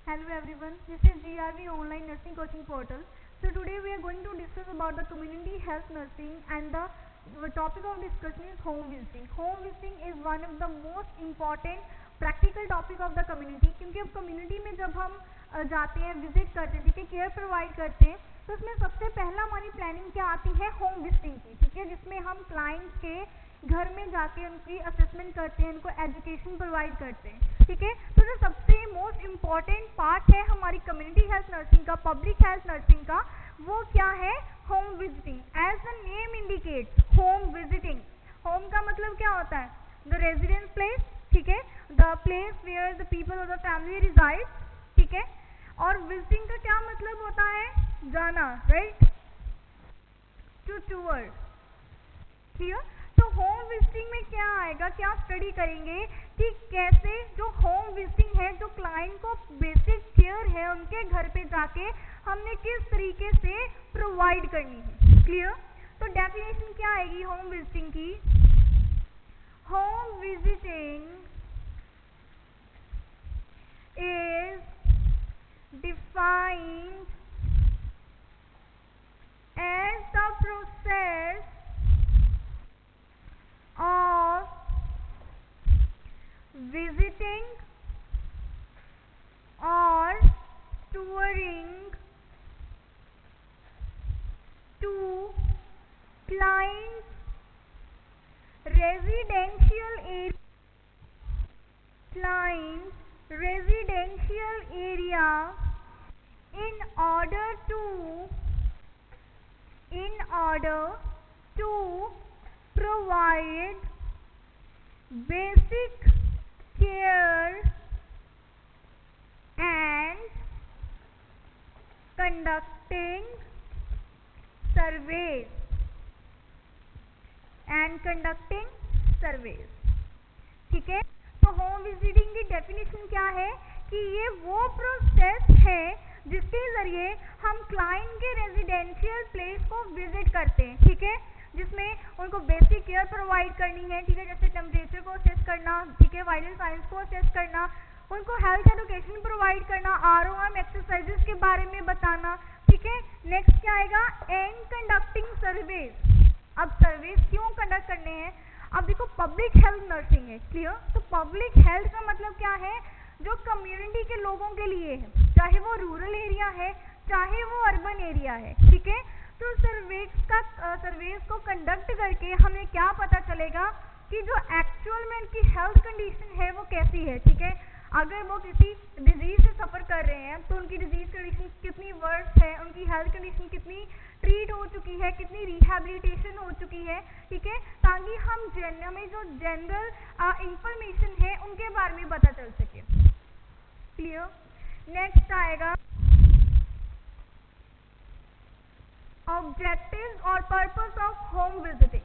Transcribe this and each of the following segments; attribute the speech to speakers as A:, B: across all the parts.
A: Hello everyone, this is GRV Online Nursing Coaching Portal. So today we are going to discuss about the community health nursing, and the topic of discussion is home visiting. Home visiting is one of the most important practical topic of the community, क्योंकि अब community में जब हम जाते हैं, visit करते हैं, ठीक है, केयर प्रोवाइड करते हैं, तो उसमें सबसे पहला हमारी प्लानिंग क्या आती है, होम विजिटिंग की, ठीक है, जिसमें हम क्लाइंट्स के घर में जाके उनकी असेसमेंट करते हैं, उनको एजुकेशन प्रोवाइड करते हैं, ठीक है। तो जो सबसे मोस्ट इम्पॉर्टेंट पार्ट है हमारी कम्युनिटी हेल्थ नर्सिंग का, पब्लिक हेल्थ नर्सिंग का, वो क्या है, home visiting. As the name indicates, home visiting. Home का मतलब क्या होता है, द रेजिडेंस प्लेस, ठीक है, the place where the people of the family reside, ठीक है। और विजिटिंग का क्या मतलब होता है, जाना, राइट, टू टूर, क्लियर। तो होम विजिटिंग में क्या आएगा, क्या स्टडी करेंगे कि कैसे जो होम विजिटिंग है, जो क्लाइंट को बेसिक केयर है उनके घर पे जाके हमने किस तरीके से प्रोवाइड करनी है, क्लियर। तो डेफिनेशन क्या आएगी होम विजिटिंग की, home visiting is defined as the process of visiting or touring to clients' residential area in order to provide basic care and conducting surveys, ठीक है। तो होम विजिटिंग की डेफिनेशन क्या है कि ये वो प्रोसेस है जिसके जरिए हम क्लाइंट के रेजिडेंशियल प्लेस को विजिट करते हैं, ठीक है, जिसमें उनको बेसिक केयर प्रोवाइड करनी है, ठीक है, जैसे टेम्परेचर को असेस करना, ठीक है, वाइटल साइंस को असेस करना, उनको हेल्थ एजुकेशन प्रोवाइड करना, ROM एक्सरसाइजेस के बारे में बताना, ठीक है। नेक्स्ट क्या आएगा, एंड कंडक्टिंग सर्वेज। अब सर्वेज क्यों कंडक्ट करने हैं, अब देखो पब्लिक हेल्थ नर्सिंग है, क्लियर। तो पब्लिक हेल्थ का मतलब क्या है, जो कम्युनिटी के लोगों के लिए है, चाहे वो रूरल एरिया है चाहे वो अर्बन एरिया है, ठीक है। तो सर्वेज को कंडक्ट करके हमें क्या पता चलेगा कि जो एक्चुअल में उनकी हेल्थ कंडीशन है वो कैसी है, ठीक है। अगर वो किसी डिजीज से सफ़र कर रहे हैं तो उनकी डिजीज कंडीशन कितनी वर्स्ट है, उनकी हेल्थ कंडीशन कितनी ट्रीट हो चुकी है, कितनी रिहेबिलिटेशन हो चुकी है, ठीक है, ताकि हम हमें जो जनरल इंफॉर्मेशन है उनके बारे में पता चल सके, क्लियर। नेक्स्ट आएगा ऑब्जेक्टिव्स और पर्पस ऑफ होम विजिटिंग,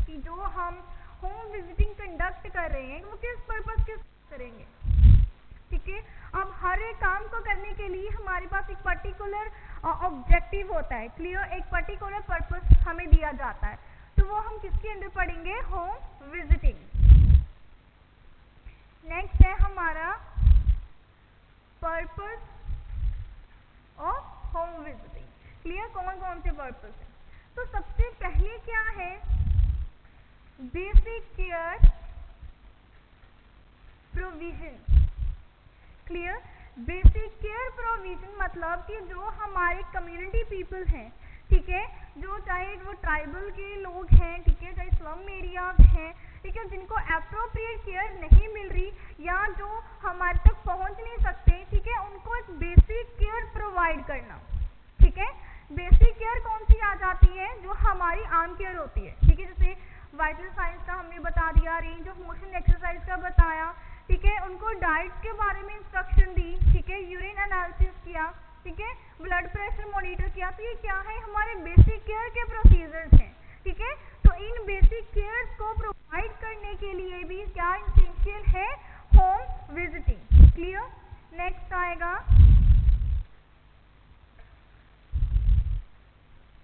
A: कि जो हम होम विजिटिंग कंडक्ट कर रहे हैं वो किस पर्पस के करेंगे, ठीक है। अब हर एक काम को करने के लिए हमारे पास एक पर्टिकुलर ऑब्जेक्टिव होता है, क्लियर, एक पर्टिकुलर पर्पस हमें दिया जाता है, तो वो हम किसके अंदर पढ़ेंगे, होम विजिटिंग। नेक्स्ट है हमारा purpose of home visiting, clear, कौन कौन से पर्पस है। तो सबसे पहले क्या है, basic care provision, clear. Basic care provision मतलब कि जो हमारे कम्युनिटी पीपल हैं, ठीक है, जो चाहे वो ट्राइबल के लोग हैं, ठीक है, चाहे स्लम एरियाज हैं, ठीक है, जिनको एप्रोप्रिएट केयर नहीं मिल रही या जो हमारे तक पहुंच नहीं सकते, ठीक है, उनको एक बेसिक केयर प्रोवाइड करना, ठीक है। बेसिक केयर कौन सी आ जाती है, जो हमारी आम केयर होती है, ठीक है, जैसे वाइटल साइंस का हमने बता दिया, रेंज ऑफ मोशन एक्सरसाइज का बताया, ठीक है, उनको डाइट के बारे में इंस्ट्रक्शन दी, ठीक है, यूरिन एनालिसिस किया, ठीक है, ब्लड प्रेशर मॉनिटर किया। तो ये क्या है, हमारे बेसिक केयर के प्रोसीजर्स हैं, ठीक है। तो इन बेसिक केयर्स को प्रोवाइड करने के लिए भी क्या एसेंशियल है, होम विजिटिंग, क्लियर। नेक्स्ट आएगा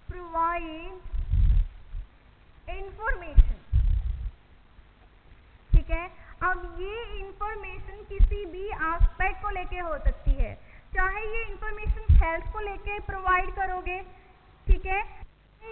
A: प्रोवाइड इंफॉर्मेशन, ठीक है। अब ये इंफॉर्मेशन किसी भी एस्पेक्ट को लेके होती हेल्थ को लेके प्रोवाइड करोगे, ठीक है।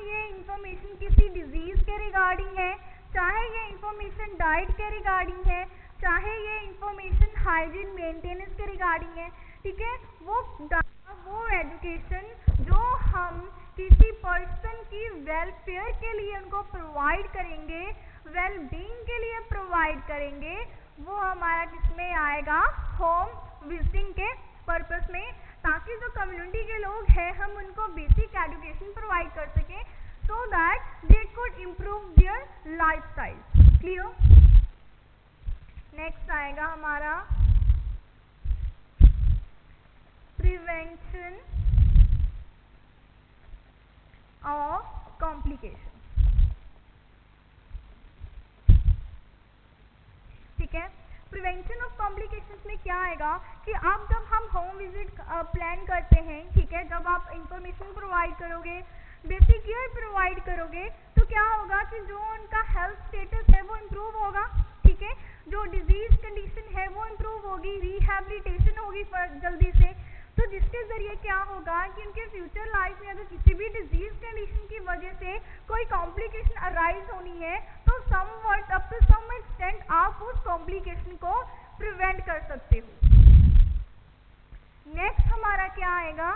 A: ये इंफॉर्मेशन किसी डिजीज के रिगार्डिंग है, चाहे ये इंफॉर्मेशन डाइट के रिगार्डिंग है, चाहे ये इंफॉर्मेशन हाइजीन मेंटेनेंस के रिगार्डिंग है, ठीक है। वो एजुकेशन जो हम किसी पर्सन की वेलफेयर के लिए उनको प्रोवाइड करेंगे, वेल बीइंग के लिए प्रोवाइड करेंगे, वो हमारा किसमें आएगा, होम विजिटिंग के पर्पस में, ताकि जो कम्युनिटी के लोग हैं हम उनको बेसिक एजुकेशन प्रोवाइड कर सकें, so that they could improve their lifestyle. Clear. Next आएगा हमारा प्रिवेंशन ऑफ कॉम्प्लिकेशन, ठीक है। प्रिवेंशन ऑफ कॉम्प्लिकेशंस में क्या आएगा कि अब जब हम होम विजिट प्लान करते हैं, ठीक है, जब आप इंफॉर्मेशन प्रोवाइड करोगे, बेसिक केयर प्रोवाइड करोगे, तो क्या होगा कि जो उनका हेल्थ स्टेटस है वो इम्प्रूव होगा, ठीक है। जो डिजीज कंडीशन है वो इम्प्रूव होगी, रिहैबिलिटेशन होगी जल्दी से, तो जिसके जरिए क्या होगा कि उनके फ्यूचर लाइफ में अगर किसी भी डिजीज कंडीशन की वजह से कोई कॉम्प्लिकेशन अराइज होनी है, तो somewhat up to some extent आप उस कॉम्प्लिकेशन को प्रिवेंट कर सकते हो। नेक्स्ट हमारा क्या आएगा,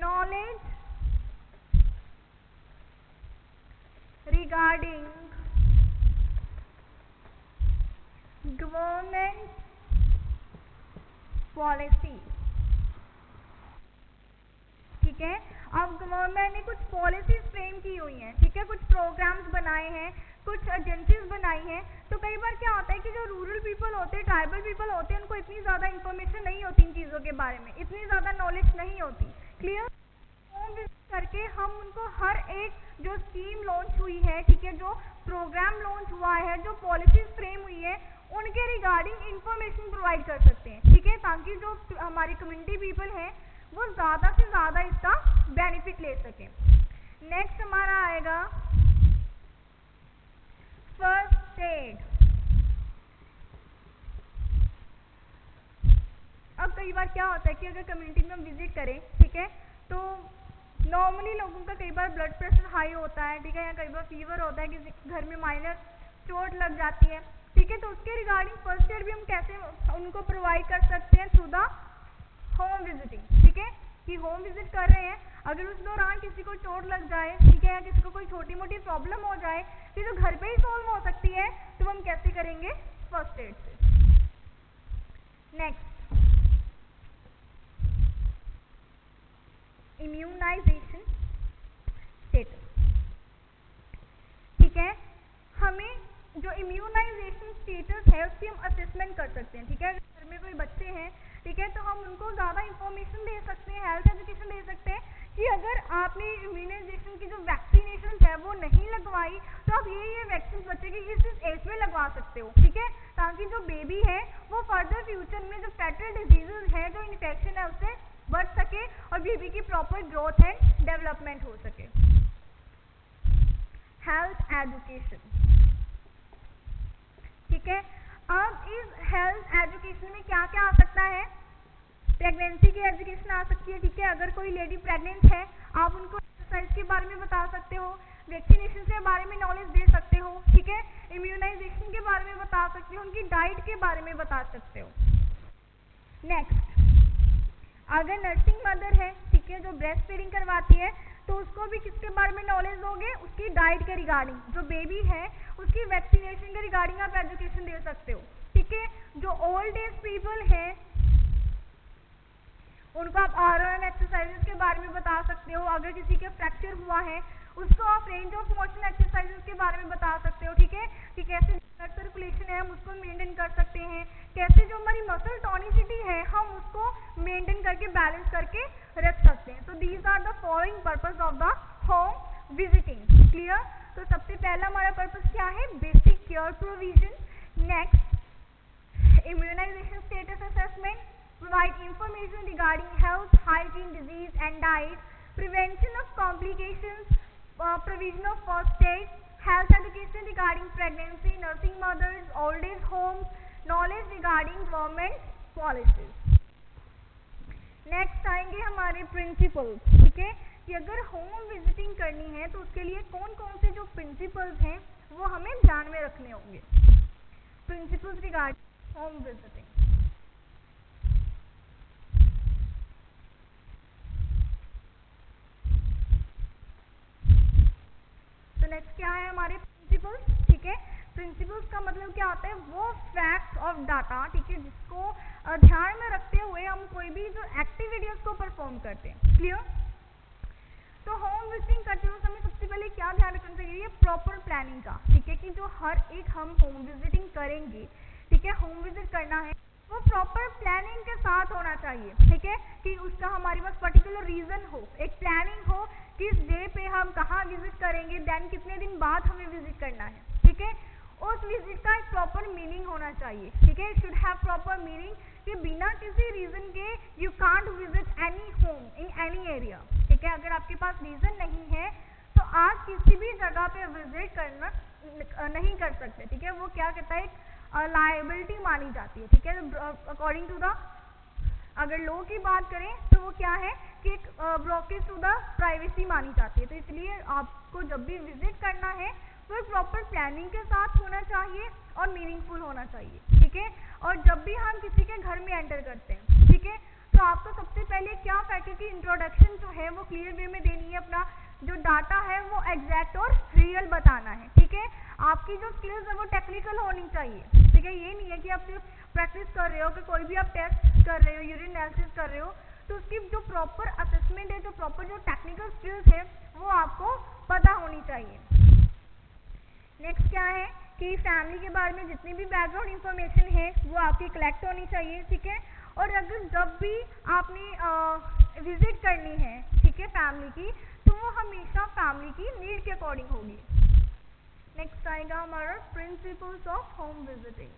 A: नॉलेज रिगार्डिंग गवर्नमेंट पॉलिसी, ठीक है। अब गवर्नमेंट ने कुछ पॉलिसीज फ्रेम की हुई हैं, ठीक है, कुछ प्रोग्राम्स बनाए हैं, कुछ एजेंसीज बनाई हैं, तो कई बार क्या होता है कि जो रूरल पीपल होते हैं, ट्राइबल पीपल होते हैं, उनको इतनी ज़्यादा इन्फॉर्मेशन नहीं होती इन चीज़ों के बारे में, इतनी ज़्यादा नॉलेज नहीं होती। क्लियर। होम विजिट करके हम उनको हर एक जो स्कीम लॉन्च हुई है, ठीक है, जो प्रोग्राम लॉन्च हुआ है, जो पॉलिसीज फ्रेम हुई है, उनके रिगार्डिंग इंफॉर्मेशन प्रोवाइड कर सकते हैं, ठीक है, ताकि जो हमारी कम्युनिटी पीपल हैं वो ज़्यादा से ज़्यादा इसका बेनिफिट ले सकें। नेक्स्ट हमारा आएगा फर्स्ट एड। अब कई बार क्या होता है कि अगर कम्युनिटी में हम विजिट करें, ठीक है, तो नॉर्मली लोगों का कई बार ब्लड प्रेशर हाई होता है, ठीक है, या कई बार फीवर होता है, किसी घर में माइनर चोट लग जाती है, ठीक है, तो उसके रिगार्डिंग फर्स्ट एड भी हम कैसे उनको प्रोवाइड कर सकते हैं, थ्रू द होम विजिटिंग, ठीक है, कि होम विजिट कर रहे हैं, अगर उस दौरान किसी को चोट लग जाए, ठीक है, या किसी को कोई छोटी मोटी प्रॉब्लम हो जाए, कि जो घर पे ही सॉल्व हो सकती है, तो हम कैसे करेंगे, फर्स्ट एड से। नेक्स्ट, इम्यूनाइजेशन स्टेटस, ठीक है। हमें जो इम्यूनाइजेशन स्टेटस है उसकी हम असेसमेंट कर सकते हैं, ठीक है। घर में कोई बच्चे हैं, ठीक है, तो हम उनको ज़्यादा इंफॉर्मेशन दे सकते हैं, हेल्थ एजुकेशन दे सकते हैं कि अगर आपने इम्यूनाइजेशन की जो वैक्सीनेशन है वो नहीं लगवाई, तो आप ये वैक्सीन बच्चे की इस एज में लगवा सकते हो, ठीक है, ताकि जो बेबी है वो फर्दर फ्यूचर में जो फैटल डिजीजेज है, जो इन्फेक्शन है, उससे बच सके और बेबी की प्रॉपर ग्रोथ एंड डेवलपमेंट हो सके। हेल्थ एजुकेशन, ठीक है। अब इस हेल्थ एजुकेशन में क्या क्या आ सकता है, प्रेगनेंसी की एजुकेशन आ सकती है, ठीक है, अगर कोई लेडी प्रेग्नेंट है आप उनको एक्सरसाइज के बारे में बता सकते हो, वैक्सीनेशन के बारे में नॉलेज दे सकते हो, ठीक है, इम्यूनाइजेशन के बारे में बता सकते हो, उनकी डाइट के बारे में बता सकते हो। नेक्स्ट, अगर नर्सिंग मदर है, ठीक है, जो ब्रेस्ट फीडिंग करवाती है, तो उसको भी किसके बारे में नॉलेज दोगे, उसकी डाइट के रिगार्डिंग, जो बेबी है उसकी वैक्सीनेशन के रिगार्डिंग आप एजुकेशन दे सकते हो, ठीक है। जो ओल्ड एज पीपल हैं उनको आप आरओएम एक्सरसाइजेस के बारे में बता सकते हो, अगर किसी के फ्रैक्चर हुआ है उसको आप रेंज ऑफ मोशन एक्सरसाइजेस के बारे में बता सकते हो, ठीक है, कि कैसे ब्लड सर्कुलेशन है हम उसको मेंटेन कर सकते हैं, कैसे जो हमारी मसल टॉनिसिटी है हम उसको मेंटेन करके बैलेंस करके रख सकते हैं। तो these are the following purpose of the home visiting. Clear. तो सबसे पहला हमारा पर्पस क्या है, basic care provision. Next, immunisation status assessment, provide information regarding health, hygiene, disease and diet, prevention of complications, provision of first aid, health education regarding pregnancy, nursing mothers, old age homes, knowledge regarding government policies. Next आएंगे principles, ठीक है, कि अगर home visiting करनी है तो उसके लिए कौन कौन से जो प्रिंसिपल्स हैं वो हमें ध्यान में रखने होंगे। Principles regarding home visiting. तो नेक्स्ट क्या है हमारे प्रिंसिपल्स, ठीक है। प्रिंसिपल्स का मतलब क्या होता है, वो फैक्ट्स ऑफ डाटा, ठीक है, जिसको ध्यान में रखते हुए हम कोई भी जो एक्टिविटीज को परफॉर्म करते हैं। क्लियर। तो होम विजिटिंग करते हुए हमें सबसे पहले क्या ध्यान रखना चाहिए, प्रॉपर प्लानिंग का, ठीक है, कि जो हर एक हम होम विजिटिंग करेंगे, ठीक है, होम विजिट करना है वो प्रॉपर प्लानिंग के साथ होना चाहिए, ठीक है, कि उसका हमारे पास पर्टिकुलर रीजन हो, एक प्लानिंग हो, किस डे पे हम कहाँ विजिट करेंगे, देन कितने दिन बाद हमें विजिट करना है, ठीक है, उस विजिट का एक प्रॉपर मीनिंग होना चाहिए, ठीक है, it should have proper meaning, कि बिना किसी रीजन के you can't visit any home in any area, ठीक है। अगर आपके पास रीजन नहीं है तो आप किसी भी जगह पे विजिट करना नहीं कर सकते, ठीक है, वो क्या कहता है, लायबिलिटी मानी जाती है, ठीक है, अकॉर्डिंग टू द, अगर लॉ की बात करें तो वो क्या है कि एक ब्रोकेज टू द प्राइवेसी मानी जाती है। तो इसलिए आपको जब भी विजिट करना है तो एक प्रॉपर प्लानिंग के साथ होना चाहिए और मीनिंगफुल होना चाहिए, ठीक है। और जब भी हम किसी के घर में एंटर करते हैं, ठीक है, तो आपको सबसे पहले क्या फैकल्टी इंट्रोडक्शन जो है वो क्लियर वे में देनी है, अपना जो डाटा है वो एग्जैक्ट और रियल बताना है, ठीक है। आपकी जो स्किल्स है वो टेक्निकल होनी चाहिए, ठीक है, ये नहीं है कि आप सिर्फ प्रैक्टिस कर रहे हो, कि कोई भी आप टेस्ट कर रहे हो, यूरिन एनालिसिस कर रहे हो, तो उसकी जो प्रॉपर असेसमेंट है, जो प्रॉपर जो टेक्निकल स्किल्स है वो आपको पता होनी चाहिए। नेक्स्ट क्या है कि फैमिली के बारे में जितनी भी बैकग्राउंड इंफॉर्मेशन है वो आपकी कलेक्ट होनी चाहिए, ठीक है। और अगर जब भी आपने विजिट करनी है, ठीक है, फैमिली की, तो वो हमेशा फैमिली की नीड के अकॉर्डिंग होगी। नेक्स्ट आएगा हमारा प्रिंसिपल्स ऑफ होम विजिटिंग।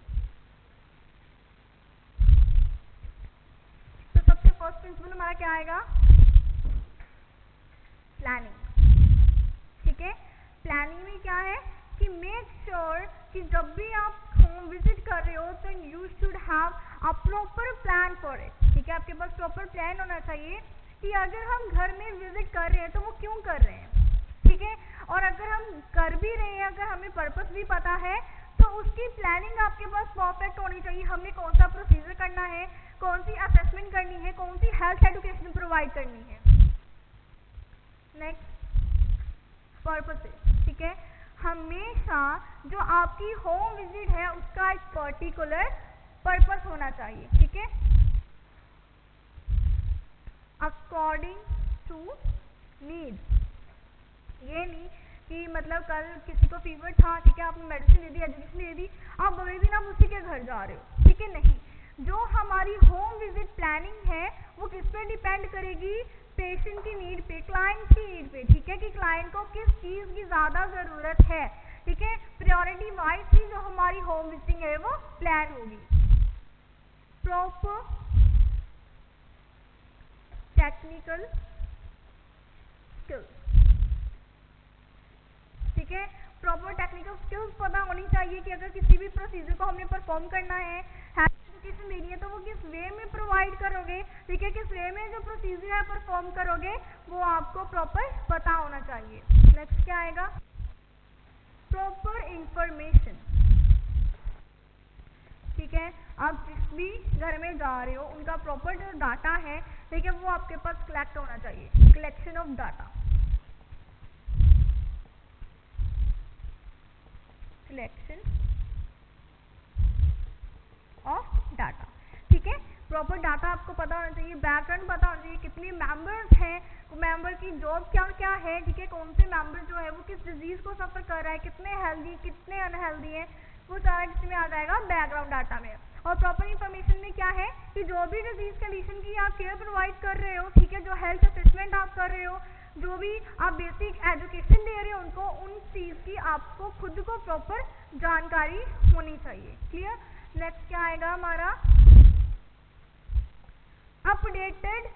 A: तो सबसे फर्स्ट प्रिंसिपल हमारा क्या आएगा, प्लानिंग, ठीक है। प्लानिंग में क्या है कि मेक श्योर कि जब भी आप होम विजिट कर रहे हो तो you should have a proper plan for it, ठीक है, आपके पास प्रॉपर प्लान होना चाहिए कि अगर हम घर में विजिट कर रहे हैं तो वो क्यों कर रहे हैं, ठीक है, और अगर हम कर भी रहे हैं, अगर हमें पर्पस भी पता है तो उसकी प्लानिंग आपके पास परफेक्ट होनी चाहिए। हमें कौन सा प्रोसीजर करना है, कौन सी असेसमेंट करनी है, कौन सी हेल्थ एजुकेशन प्रोवाइड करनी है। नेक्स्ट पर्पसेस, ठीक है, हमेशा जो आपकी होम विजिट है उसका एक पर्टिकुलर पर्पस होना चाहिए, ठीक है, अकॉर्डिंग टू नीड। ये नहीं कि मतलब कल किसी को फीवर था, ठीक है, आपने मेडिसिन दे दी, एजुकेशन दे दी, आप अगले दिन आप उसी के घर जा रहे हो, ठीक है, नहीं, जो हमारी होम विजिट प्लानिंग है वो किस पे डिपेंड करेगी, पेशेंट की नीड पे, क्लाइंट की नीड पे, ठीक है, कि क्लाइंट को किस चीज़ की ज़्यादा ज़रूरत है, ठीक है, प्रायोरिटी वाइज ही जो हमारी होम विजिटिंग है वो प्लान होगी। प्रॉपर टेक्निकल स्किल्स, ठीक है, प्रॉपर टेक्निकल स्किल्स पता होनी चाहिए कि अगर किसी भी प्रोसीजर को हमने परफॉर्म करना है, एजुकेशन देनी है, तो वो किस वे में प्रोवाइड करोगे, ठीक है, किस वे में जो प्रोसीजर है परफॉर्म करोगे वो आपको प्रॉपर पता होना चाहिए। नेक्स्ट क्या आएगा, प्रॉपर इंफॉर्मेशन, ठीक है, आप जिस भी घर में जा रहे हो उनका प्रॉपर जो डाटा है, ठीक है, वो आपके पास कलेक्ट होना चाहिए, collection of data, collection of data, ठीक है, प्रॉपर डाटा आपको पता होना चाहिए, बैकग्राउंड पता होना चाहिए, कितने मेंबर्स हैं, मेंबर की जॉब क्या क्या है, ठीक है, कौन से मेंबर जो है वो किस डिजीज को सफर कर रहा है, कितने हेल्दी कितने अनहेल्दी हैं, वो सारा किसमें आ जाएगा, बैकग्राउंड डाटा में। और प्रॉपर इंफॉर्मेशन में क्या है कि जो भी डिजीज कंडीशन की आप केयर प्रोवाइड कर रहे हो, ठीक है, जो हेल्थ असेसमेंट आप कर रहे हो, जो भी आप बेसिक एजुकेशन दे रहे हो उनको, उन चीज़ की आपको खुद को प्रॉपर जानकारी होनी चाहिए। क्लियर। नेक्स्ट क्या आएगा हमारा, अपडेटेड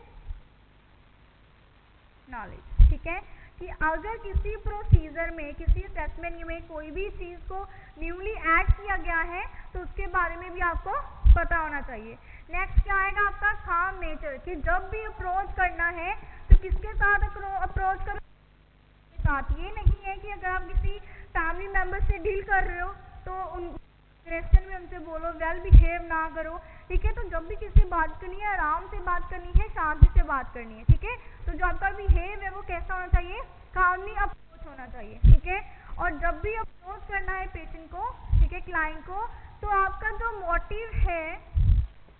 A: नॉलेज, ठीक है, कि अगर किसी प्रोसीजर में, किसी असेसमेंट में कोई भी चीज़ को न्यूली ऐड किया गया है तो उसके बारे में भी आपको पता होना चाहिए। नेक्स्ट क्या आएगा आपका काम नेचर, कि जब भी अप्रोच करना है तो किसके साथ अप्रोच करो, साथ। ये नहीं है कि अगर आप किसी फैमिली मेंबर से डील कर रहे हो तो उन क्वेश्चन में उनसे बोलो, वेल बिहेव ना करो, ठीक है। तो जब भी किसी बात करनी है आराम से बात करनी है, शांति से बात करनी है, ठीक है। तो जो आपका बिहेव है वो कैसा होना चाहिए, कामली अप्रोच होना चाहिए, ठीक है। और जब भी अप्रोच करना है पेशेंट को, ठीक है, क्लाइंट को, तो आपका जो मोटिव है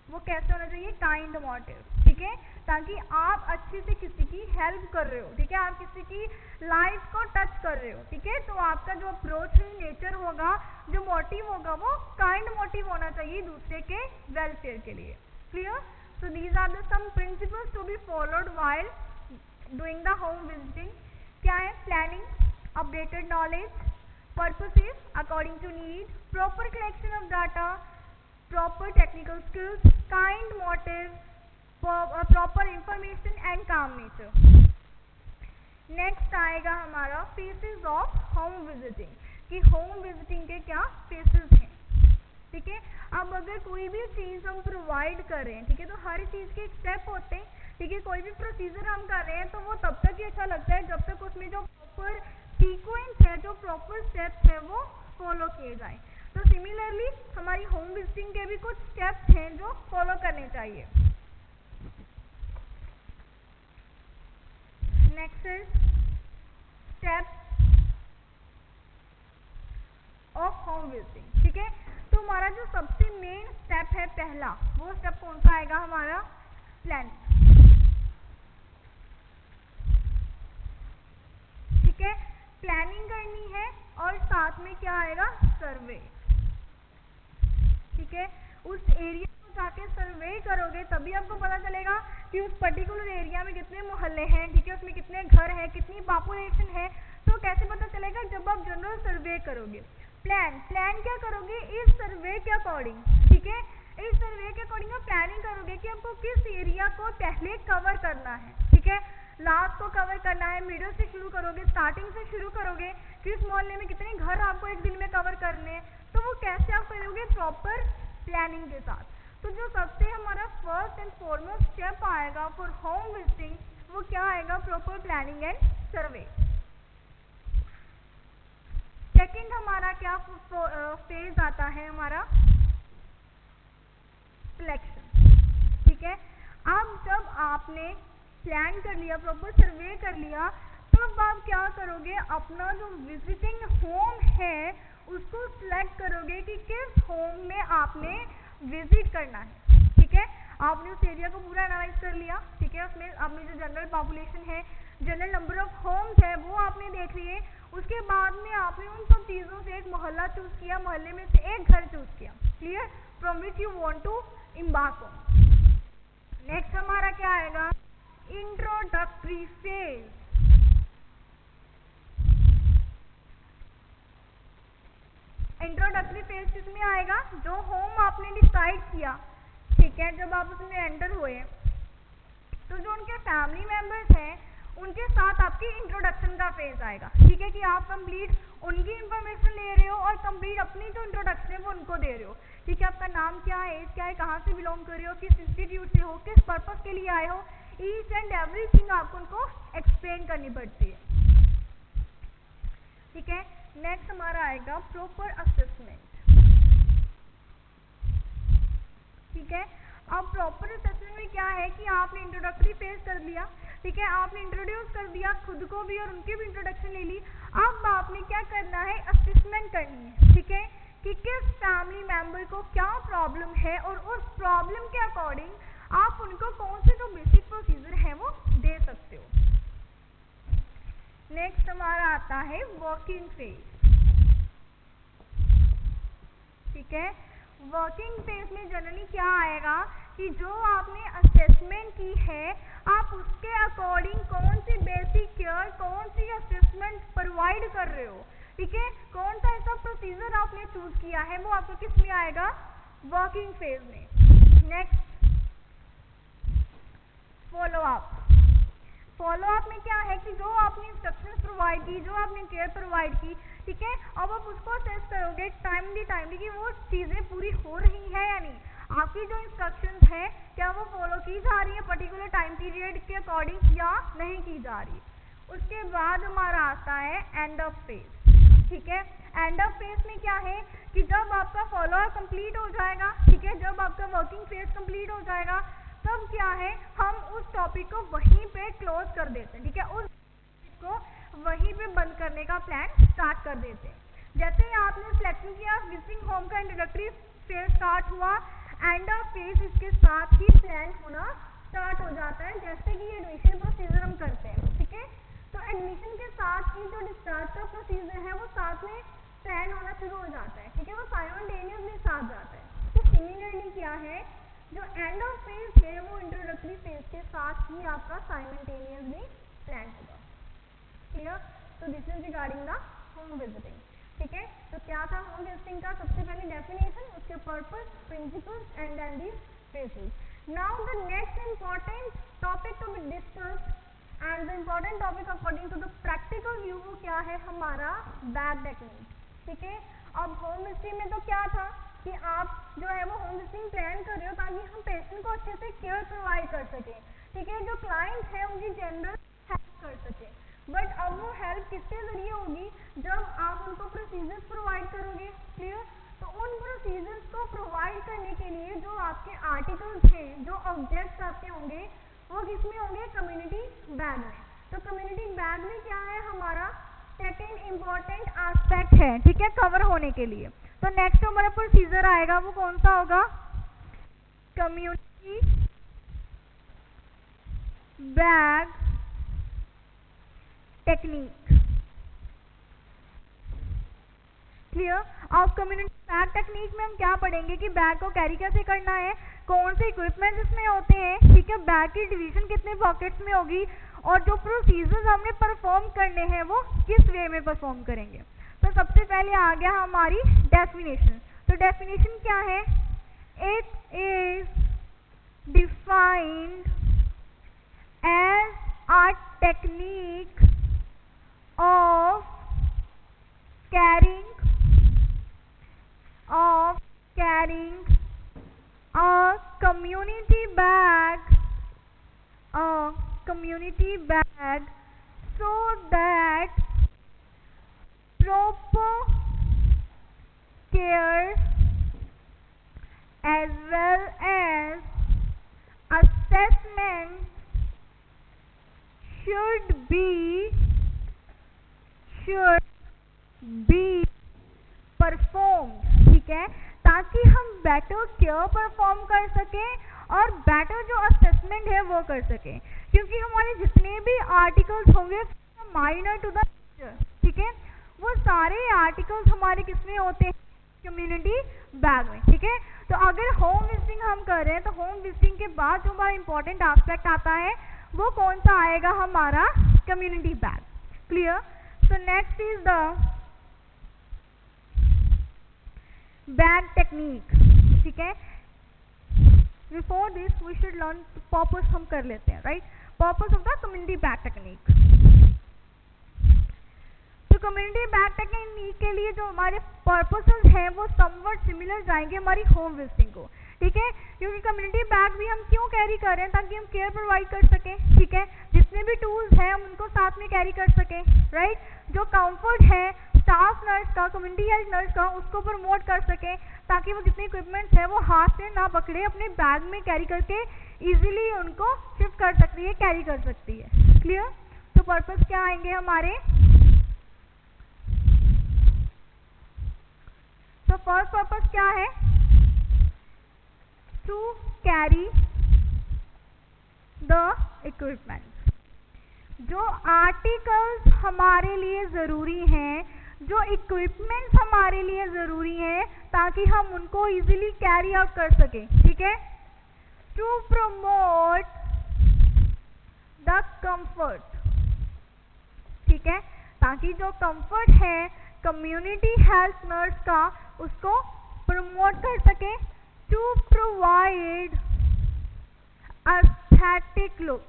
A: वो कैसे होना चाहिए, काइंड मोटिव, ठीक है, ताकि आप अच्छे से किसी की हेल्प कर रहे हो, ठीक है, आप किसी की लाइफ को टच कर रहे हो, ठीक है। तो आपका जो अप्रोच नेचर होगा, जो मोटिव होगा वो काइंड मोटिव होना चाहिए दूसरे के वेलफेयर के लिए। Clear? So these are the some principles to be followed while doing the home visiting. क्या है? Planning, updated knowledge, purposes according to need, proper collection of data, proper technical skills, kind motive, proper information and calm nature। Next आएगा हमारा faces of home visiting, कि home visiting के क्या faces हैं, ठीक है। अब अगर कोई भी चीज़ हम प्रोवाइड कर रहे हैं, ठीक है, तो हर चीज़ के स्टेप होते हैं, ठीक है। कोई भी प्रोसीजर हम कर रहे हैं तो वो तब तक ही अच्छा लगता है जब तक उसमें जो प्रॉपर सीक्वेंस है, जो प्रॉपर स्टेप्स है वो फॉलो किए जाए। तो सिमिलरली हमारी होम विजिटिंग के भी कुछ स्टेप्स हैं जो फॉलो करने चाहिए। Next is steps of home visiting, ठीक है। तो हमारा जो सबसे मेन स्टेप है पहला, वो स्टेप कौन सा आएगा हमारा? प्लानिंग, ठीक है। प्लानिंग करनी है और साथ में क्या आएगा? सर्वे, ठीक है। उस एरिया को जाके सर्वे करोगे तभी आपको पता चलेगा कि उस पर्टिकुलर एरिया में कितने मोहल्ले हैं, ठीक है, उसमें कितने घर हैं, कितनी पॉपुलेशन है। तो कैसे पता चलेगा? जब आप जनरल सर्वे करोगे। प्लान क्या करोगे? इस सर्वे के अकॉर्डिंग, ठीक है, इस सर्वे के अकॉर्डिंग आप प्लानिंग करोगे कि आपको किस एरिया को पहले कवर करना है, ठीक है, लास्ट को कवर करना है, मिडिल से शुरू करोगे, स्टार्टिंग से शुरू करोगे, किस मोहल्ले में कितने घर आपको एक दिन में कवर करने हैं। तो वो कैसे आप करोगे? प्रॉपर प्लानिंग के साथ। तो जो सबसे हमारा फर्स्ट एंड फॉरमोस्ट स्टेप आएगा फॉर होम विजिटिंग, वो क्या आएगा? Proper planning and survey. Second हमारा क्या फेज आता है? हमारा सिलेक्शन, ठीक है। अब जब आपने प्लान कर लिया, प्रॉपर सर्वे कर लिया, तब आप क्या करोगे? अपना जो विजिटिंग होम है उसको सिलेक्ट करोगे कि किस होम में आपने विजिट करना है, ठीक है। आपने उस एरिया को पूरा एनालाइज कर लिया, ठीक है, उसमें आपने जो जनरल पॉपुलेशन है, जनरल नंबर ऑफ होम्स है वो आपने देख लिए। उसके बाद में आपने उन सब चीज़ों से एक मोहल्ला चूज किया, मोहल्ले में से एक घर चूज किया, clear, from which you want to embark on. Next हमारा क्या आएगा? Introductory phase. इंट्रोडक्टरी फेज किसमें आएगा? जो होम आपने डिसाइड किया, ठीक है, जब आप उसमें एंटर हुए तो जो उनके फैमिली मेंबर्स हैं उनके साथ आपकी इंट्रोडक्शन का फेज आएगा, ठीक है, कि आप कंप्लीट उनकी इंफॉर्मेशन ले रहे हो और कंप्लीट अपनी जो इंट्रोडक्शन है वो उनको दे रहे हो, ठीक है। आपका नाम क्या है, एज क्या है, कहाँ से बिलोंग कर रहे हो, किस इंस्टीट्यूट से हो, किस पर्पस के लिए आए हो, ईच एंड एवरीथिंग आपको उनको एक्सप्लेन करनी पड़ती है, ठीक है। नेक्स्ट हमारा आएगा प्रॉपर असेसमेंट, ठीक है। अब प्रॉपर असेसमेंट में क्या है कि आपने इंट्रोडक्टरी फेज कर लिया, ठीक है, आपने इंट्रोड्यूस कर दिया खुद को भी और उनकी भी इंट्रोडक्शन ले ली। अब आपने क्या करना है? असेसमेंट करनी है, ठीक है, कि किस फैमिली मेंबर को क्या प्रॉब्लम है और उस प्रॉब्लम के अकॉर्डिंग आप उनको कौन से जो बेसिक प्रोसीजर है वो दे सकते हो। नेक्स्ट हमारा आता है वर्किंग फेज, ठीक है। वर्किंग फेज में जनरली क्या आएगा कि जो आपने असेसमेंट की है आप उसके अकॉर्डिंग कौन सी बेसिक केयर, कौन सी असेसमेंट प्रोवाइड कर रहे हो, ठीक है, कौन सा ऐसा प्रोसीजर आपने चूज किया है, वो आपको किस में आएगा? वर्किंग फेज में। Next follow up. Follow up में क्या है कि जो आपने इंस्ट्रक्शंस प्रोवाइड की, जो आपने केयर प्रोवाइड की, ठीक है, अब आप उसको असेस करोगे टाइमली कि वो चीज़ें पूरी हो रही है या नहीं। आपकी जो इंस्ट्रक्शंस है क्या वो फॉलो की जा रही है पर्टिकुलर टाइम पीरियड के अकॉर्डिंग या नहीं की जा रही। उसके बाद हमारा आता है एंड ऑफ फेज। ठीक है, एंड ऑफ फेज में क्या है कि जब आपका फॉलो कंप्लीट हो जाएगा, ठीक है, जब आपका वर्किंग फेज कंप्लीट हो जाएगा तब क्या है हम उस टॉपिक को वहीं पे क्लोज कर देते हैं। ठीक है, उस को वहीं पे बंद करने का प्लान स्टार्ट कर देते हैं। जैसे ही आपने सिलेक्शन किया, विजिटिंग होम का इंट्रोडक्टरी फेज स्टार्ट हुआ, एंड ऑफ फेज इसके साथ ही प्लान होना स्टार्ट हो जाता है, जैसे कि एडमिशन प्रोसीजर हम करते हैं। ठीक है, तो एडमिशन के साथ ही जो डिस्चार्ज का प्रोसीजर है वो साथ में प्लान होना शुरू हो जाता है। ठीक है, वो साइमल्टेनियसली साथ जाता है। तो सिमिलरली क्या है, जो एंड ऑफ फेज है वो इंट्रोडक्टरी फेज के साथ ही आपका साइमल्टेनियसली प्लान होगा। क्लियर? तो this is regarding the home visiting. ठीक है, तो क्या था होम विजिटिंग का? सबसे पहले डेफिनेशन, उसके purpose, principles and then the phases. Now the next important topic to be discussed and the important topic according to the practical view वो क्या है हमारा बैग टेक्निक। ठीक है, अब होम विजिटिंग में तो क्या था कि आप जो है वो होम विजिटिंग प्लान कर रहे हो ताकि हम पेशेंट को अच्छे से केयर प्रोवाइड कर सकें। ठीक है, जो क्लाइंट है उनकी जनरल हेल्प कर सके। बट अब वो हेल्प किसके जरिए होगी, जब आप उनको प्रोसीजर्स प्रोवाइड करोगे। क्लियर? तो उन प्रोसीजर्स को प्रोवाइड करने के लिए जो आपके आर्टिकल्स हैं, जो ऑब्जेक्ट्स आपके होंगे वो किसमें होंगे, कम्युनिटी बैग में। तो कम्युनिटी बैग में क्या है हमारा सेकेंड इम्पॉर्टेंट एस्पेक्ट है, ठीक है, कवर होने के लिए। तो नेक्स्ट हमारा प्रोसीजर आएगा वो कौन सा होगा, कम्युनिटी बैग टेक्निक। क्लियर? अब कम्युनिटी बैग टेक्निक में हम क्या पढ़ेंगे कि बैग को कैरी कैसे करना है, कौन से इक्विपमेंट इसमें होते हैं, ठीक है, बैग की डिवीजन कितने पॉकेट्स में होगी और जो प्रोसीजर्स हमने परफॉर्म करने हैं वो किस वे में परफॉर्म करेंगे। तो सबसे पहले आ गया हमारी डेफिनेशन। तो डेफिनेशन क्या है, it is defined as a technique of carrying a community bag so that proper care as well as assessment should be performed. ठीक है, ताकि हम बेटर केयर परफॉर्म कर सकें और बेटर जो असेसमेंट है वो कर सकें, क्योंकि हमारे जितने भी आर्टिकल्स होंगे माइनर टू द टीचर, ठीक है, वो सारे आर्टिकल्स हमारे किसमें होते हैं, कम्युनिटी बैग में। ठीक है, तो अगर होम विजिटिंग हम कर रहे हैं तो होम विजिटिंग के बाद जो हमारा इंपॉर्टेंट एस्पेक्ट आता है वो कौन सा आएगा, हमारा community bag. Clear? So next is the bag technique। ठीक है, before this we should learn purpose हम कर लेते हैं, right? Purpose of the community bag technique। तो कम्युनिटी बैग टेक्निक के लिए जो हमारे पर्पसेस हैं वो समवट सिमिलर जाएंगे हमारी होम विजिटिंग को। ठीक है, क्योंकि कम्युनिटी बैग भी हम क्यों कैरी कर रहे हैं, ताकि हम केयर प्रोवाइड कर सकें। ठीक है, जितने भी टूल्स हैं हम उनको साथ में कैरी कर सकें, राइट। जो कंफर्ट है स्टाफ नर्स का, कम्युनिटी हेल्थ नर्स का, उसको प्रमोट कर सकें, ताकि वो जितने इक्विपमेंट्स हैं वो हाथ से ना पकड़े, अपने बैग में कैरी करके इजीली उनको शिफ्ट कर सकती है, कैरी कर सकती है। क्लियर? तो पर्पस क्या आएंगे हमारे, तो फर्स्ट पर्पस क्या है, टू कैरी द इक्विपमेंट। जो आर्टिकल्स हमारे लिए ज़रूरी हैं, जो इक्विपमेंट्स हमारे लिए ज़रूरी हैं, ताकि हम उनको इजीली कैरी आउट कर सकें। ठीक है, टू प्रमोट द कंफर्ट। ठीक है, ताकि जो कंफर्ट है कम्युनिटी हेल्थ नर्स का उसको प्रमोट कर सके। To provide aesthetic look.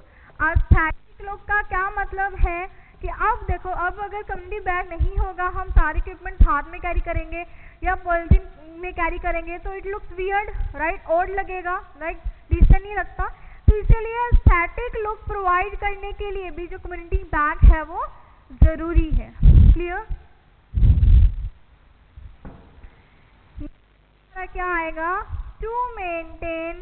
A: Aesthetic look का क्या मतलब है कि अब देखो, अब अगर कम्युनिटी बैग नहीं होगा, हम सारे इक्विपमेंट हाथ में कैरी करेंगे या पॉलिथीन में कैरी करेंगे तो it looks weird, right, odd लगेगा, राइट, डिसेंट नहीं लगता। तो इसीलिए स्टैटिक लुक प्रोवाइड करने के लिए भी जो कम्युनिटी बैग है वो जरूरी है। क्लियर? क्या आएगा? टू मेंटेन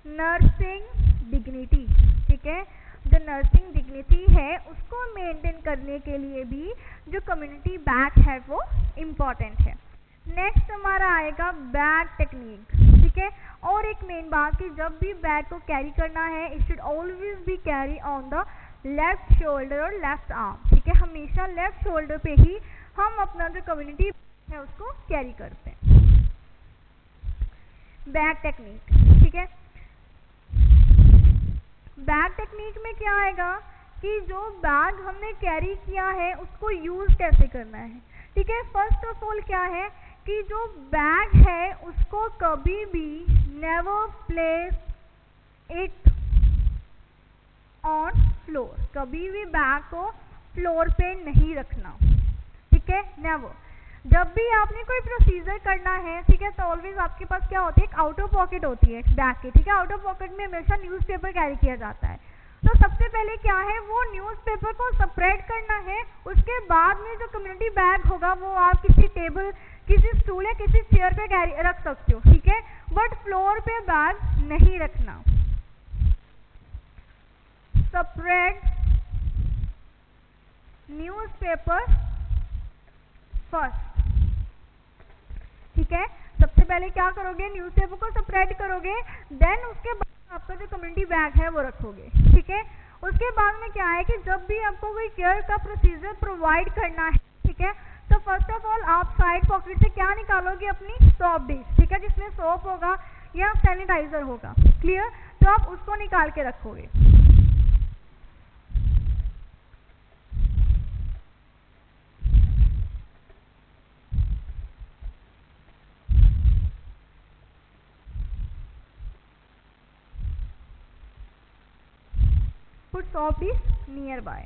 A: नर्सिंग डिग्निटी, ठीक है, जो नर्सिंग डिग्निटी है उसको मेंटेन करने के लिए भी जो कम्युनिटी बैग है वो इम्पॉर्टेंट है। नेक्स्ट हमारा आएगा बैग टेक्निक, ठीक है। और एक मेन बात कि जब भी बैग को कैरी करना है, it should always be carry on the left shoulder और लेफ्ट आर्म, ठीक है, हमेशा लेफ्ट शोल्डर पे ही हम अपना जो कम्युनिटी है उसको कैरी करते हैं। बैग टेक्निक, ठीक है। बैग टेक्निक में क्या आएगा कि जो बैग हमने कैरी किया है उसको यूज कैसे करना है, ठीक है। फर्स्ट ऑफ ऑल क्या है कि जो बैग है उसको कभी भी never place it on floor, कभी भी बैग को फ्लोर पे नहीं रखना, ठीक है, नेवर। जब भी आपने कोई प्रोसीजर करना है, ठीक है, तो ऑलवेज आपके पास क्या होती है, एक आउटर पॉकेट होती है बैग की, ठीक है। आउटर पॉकेट में हमेशा न्यूज़पेपर कैरी किया जाता है। तो सबसे पहले क्या है, वो न्यूज़पेपर को सेपरेट करना है। उसके बाद में जो कम्युनिटी बैग होगा वो आप किसी टेबल, किसी स्टूल या किसी चेयर पे कैरी रख सकते हो, ठीक है, बट फ्लोर पे बैग नहीं रखना। सेपरेट न्यूज़पेपर फर्स्ट, ठीक है। सबसे पहले क्या करोगे, न्यूज़पेपर को सेपरेट करोगे, देन उसके बाद आपका जो कम्युनिटी बैग है वो रखोगे, ठीक है। उसके बाद में क्या है कि जब भी आपको कोई केयर का प्रोसीजर प्रोवाइड करना है, ठीक है, तो फर्स्ट ऑफ ऑल आप साइड पॉकेट से क्या निकालोगे, अपनी सोप डिश, ठीक है, जिसमें सोप होगा या सैनिटाइजर होगा, क्लियर। तो आप उसको निकाल के रखोगे। सोप इज नियर बाय,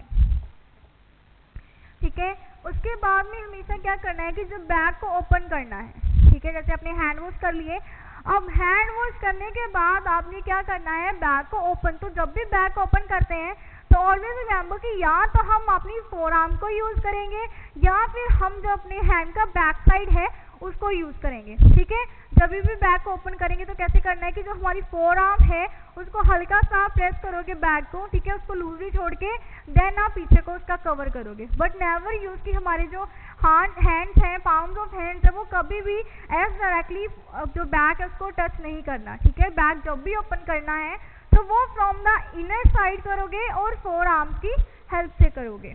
A: ठीक है। उसके बाद में हमेशा क्या करना है कि जब बैग को ओपन करना है, ठीक है, जैसे अपने हैंड वॉश कर लिए, अब हैंड वॉश करने के बाद आपने क्या करना है, बैग को ओपन। तो जब भी बैग को ओपन करते हैं तो ऑलवेज रिमेंबर कि या तो हम अपनी फोर आर्म को यूज करेंगे या फिर हम जो अपने हैंड का बैक साइड है उसको यूज करेंगे, ठीक है। जब भी बैग को ओपन करेंगे तो कैसे करना है कि जो हमारी फोर आर्म है उसको हल्का सा प्रेस करोगे बैग को, ठीक है, उसको लूजली छोड़ के, देन आप पीछे को उसका कवर करोगे, बट नेवर यूज कि हमारे जो हैंड्स हैं, पाम्स ऑफ हैंड्स है, वो कभी भी एज डायरेक्टली जो बैग है उसको टच नहीं करना, ठीक है। बैग जब भी ओपन करना है तो वो फ्रॉम द इनर साइड करोगे और फोर आर्म्स की हेल्प से करोगे।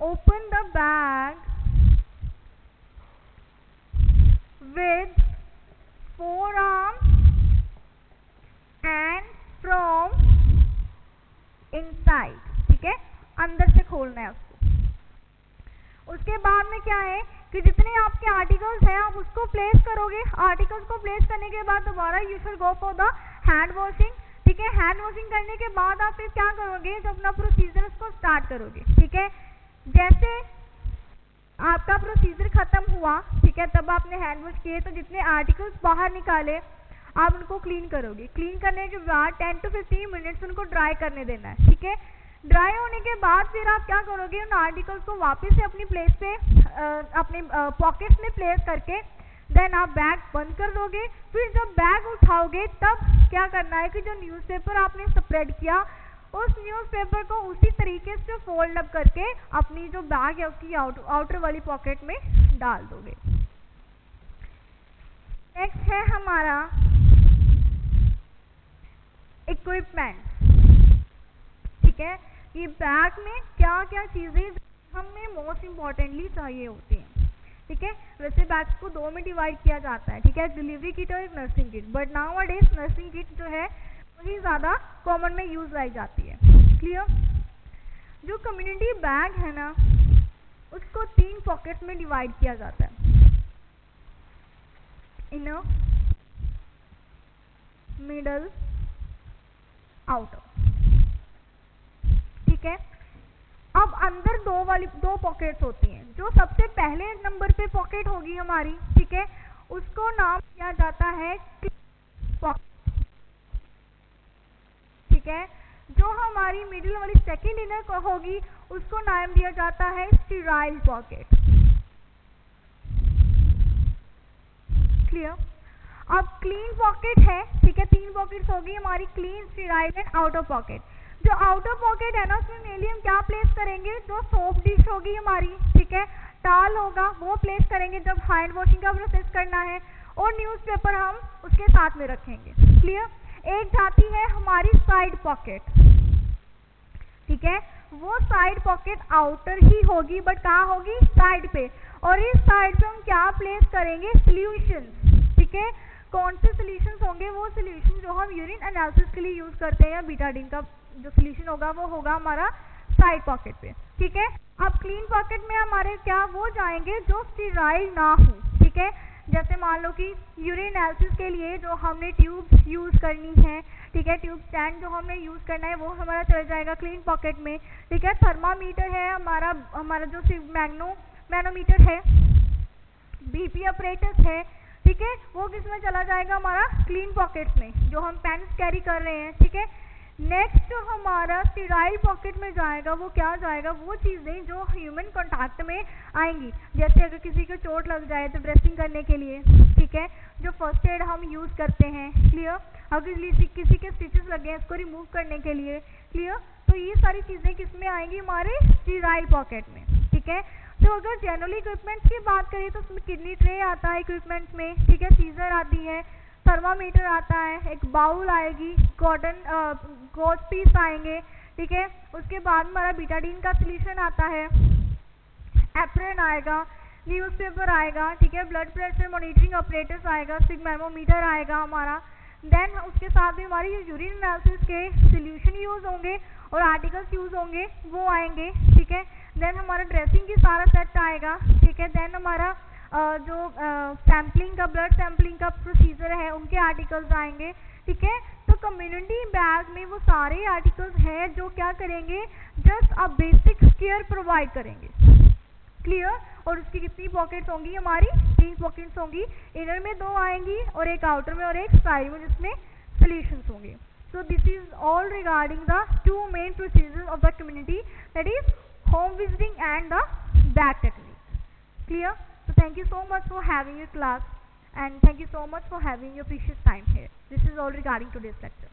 A: Open the bag with forearm and from inside, ठीक है, अंदर से खोलना है उसको। उसके बाद में क्या है कि जितने आपके आर्टिकल्स हैं आप उसको प्लेस करोगे। आर्टिकल्स को प्लेस करने के बाद दोबारा you should go for the hand washing, ठीक है। हैंड वॉशिंग करने के बाद आप फिर क्या करोगे, जो अपना प्रोसीजर उसको स्टार्ट करोगे, ठीक है। जैसे आपका प्रोसीजर खत्म हुआ, ठीक है, तब आपने हैंड वॉश किए तो जितने आर्टिकल्स बाहर निकाले आप उनको क्लीन करोगे। क्लीन करने के बाद 10 to 15 मिनट्स उनको ड्राई करने देना है, ठीक है। ड्राई होने के बाद फिर आप क्या करोगे, उन आर्टिकल्स को वापस से अपनी प्लेस पे अपने पॉकेट्स में प्लेस करके देन आप बैग बंद कर दोगे। फिर जब बैग उठाओगे तब क्या करना है कि जो न्यूज़पेपर आपने स्प्रेड किया उस न्यूज़पेपर को उसी तरीके से फोल्ड अप करके अपनी जो बैग है उसकी आउटर वाली पॉकेट में डाल दोगे। नेक्स्ट है हमारा इक्विपमेंट, ठीक है। ये बैग में क्या क्या चीज़ें हमें मोस्ट इम्पॉर्टेंटली चाहिए होती हैं, ठीक है। वैसे बैग्स को दो में डिवाइड किया जाता है, ठीक है, डिलीवरी किट और एक नर्सिंग किट, बट नाउ अडेज नर्सिंग किट जो है वही ज़्यादा कॉमन में यूज लाई जाती है, क्लियर। जो कम्युनिटी बैग है ना उसको 3 पॉकेट्स में डिवाइड किया जाता है, इनर, मिडल, आउटर, ठीक है। अब अंदर दो पॉकेट्स होती हैं। जो सबसे पहले नंबर पे पॉकेट होगी हमारी, ठीक है, उसको नाम दिया जाता है पॉकेट, ठीक है। जो हमारी मिडिल वाली सेकेंड इनर होगी उसको नाम दिया जाता है स्टीराइल पॉकेट। क्लियर। अब क्लीन पॉकेट है, ठीक है, 3 पॉकेट्स होगी हमारी, clean, sterile and outer pocket. जो आउटर पॉकेट है ना, उसमें मेनली हम क्या प्लेस करेंगे, जो सोप डिश होगी हमारी, ठीक है, टाल होगा, वो प्लेस करेंगे जब हैंड वॉशिंग का प्रोसेस करना है, और न्यूज़पेपर हम उसके साथ में रखेंगे। क्लियर। एक जाती है हमारी साइड पॉकेट, ठीक है, वो साइड पॉकेट आउटर ही होगी, बट कहाँ होगी, साइड पे, और इस साइड पे हम क्या प्लेस करेंगे, सॉल्यूशंस, ठीक है। कौन से सॉल्यूशंस होंगे, वो सॉल्यूशन जो हम यूरिन एनालिसिस के लिए यूज करते हैं, या बीटाडीन का जो सॉल्यूशन होगा वो होगा हमारा साइड पॉकेट पे, ठीक है। अब क्लीन पॉकेट में हमारे क्या वो जाएंगे जो स्टीराइल ना हो, ठीक है। जैसे मान लो कि यूरिन एनालिसिस के लिए जो हमने ट्यूब यूज करनी है, ठीक है, ट्यूब स्टैंड जो हमने यूज करना है वो हमारा चल जाएगा क्लीन पॉकेट में, ठीक है। थर्मामीटर है हमारा जो मैनोमीटर है, बीपी अपरेटस है, ठीक है, वो किस में चला जाएगा, हमारा क्लीन पॉकेट्स में, जो हम पेन्स कैरी कर रहे हैं, ठीक है। नेक्स्ट जो हमारा स्टीराइल पॉकेट में जाएगा वो क्या जाएगा, वो चीज़ें जो ह्यूमन कांटेक्ट में आएंगी, जैसे अगर किसी को चोट लग जाए तो ड्रेसिंग करने के लिए, ठीक है, जो फर्स्ट एड हम यूज़ करते हैं, क्लियर। अगर किसी के स्टिचेस लगे हैं उसको रिमूव करने के लिए, क्लियर। तो ये सारी चीज़ें किस में आएंगी, हमारे स्टीराइल पॉकेट में, ठीक है। तो अगर जनरल इक्विपमेंट्स की बात करें तो उसमें किडनी ट्रे आता है इक्विपमेंट्स में, ठीक है, सीजर आती है, थर्मामीटर आता है, एक बाउल आएगी, गॉज पीस आएंगे, ठीक है। उसके बाद हमारा बीटाडीन का सॉल्यूशन आता है, एप्रन आएगा, न्यूज़पेपर आएगा, ठीक है, ब्लड प्रेशर मॉनिटरिंग ऑपरेटर्स आएगा, सिग्मोमीटर आएगा हमारा। देन उसके साथ भी हमारी यूरिन एनालिसिस के सॉल्यूशन यूज़ होंगे और आर्टिकल्स यूज़ होंगे, वो आएंगे, ठीक है। देन हमारा ड्रेसिंग की सारा सेट आएगा, ठीक है। देन हमारा जो सैम्पलिंग का, ब्लड सैम्पलिंग का प्रोसीजर है, उनके आर्टिकल्स आएंगे, ठीक है। तो कम्युनिटी बैग में वो सारे आर्टिकल्स हैं जो क्या करेंगे, just a basic care provide करेंगे, क्लियर। और उसकी कितनी पॉकेट्स होंगी, हमारी 3 पॉकेट्स होंगी, इनर में 2 आएंगी और एक आउटर में और एक साइड में, जिसमें सॉल्यूशंस होंगे। So this is all regarding the 2 main procedures of the community, that is home visiting and the bag technique. Clear? So thank you so much for having your class, and thank you so much for having your precious time here. This is all regarding today's lecture.